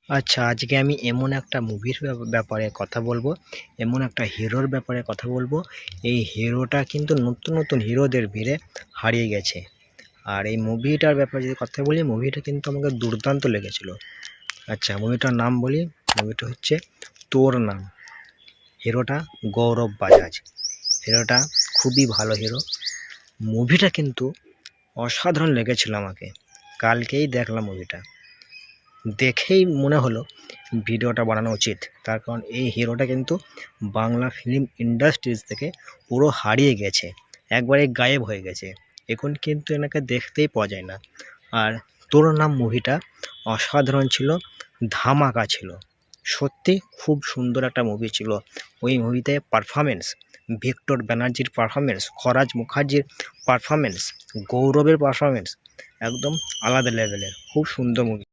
আচ্ছা, আজকে আমি এমন একটা মুভির ব্যাপারে কথা বলবো, এমন একটা হিরোর ব্যাপারে কথা বলবো। এই হিরোটা কিন্তু নতুন নতুন হিরোদের ভিড়ে হারিয়ে গেছে। আর এই মুভিটার ব্যাপারে যদি কথা বলি, মুভিটা কিন্তু আমাকে দুর্দান্ত লেগেছিল। আচ্ছা, মুভিটার নাম বলি, মুভিটা হচ্ছে তোর নাম। হিরোটা গৌরব বাজাজ। হিরোটা খুবই ভালো হিরো। মুভিটা কিন্তু অসাধারণ লেগেছিল আমাকে। কালকেই দেখলাম মুভিটা, দেখেই মনে হলো ভিডিওটা বানানো উচিত। তার কারণ এই হিরোটা কিন্তু বাংলা ফিল্ম ইন্ডাস্ট্রিজ থেকে পুরো হারিয়ে গেছে, একবারে গায়েব হয়ে গেছে। এখন কিন্তু এনাকে দেখতেই পাওয়া যায় না। আর তোর নাম মুভিটা অসাধারণ ছিল, ধামাকা ছিল। সত্যি খুব সুন্দর একটা মুভি ছিল। ওই মুভিতে পারফরমেন্স, ভিক্টর ব্যানার্জির পারফরমেন্স, খরাজ মুখার্জির পারফরমেন্স, গৌরবের পারফরমেন্স একদম আলাদা লেভেলের। খুব সুন্দর মুভি।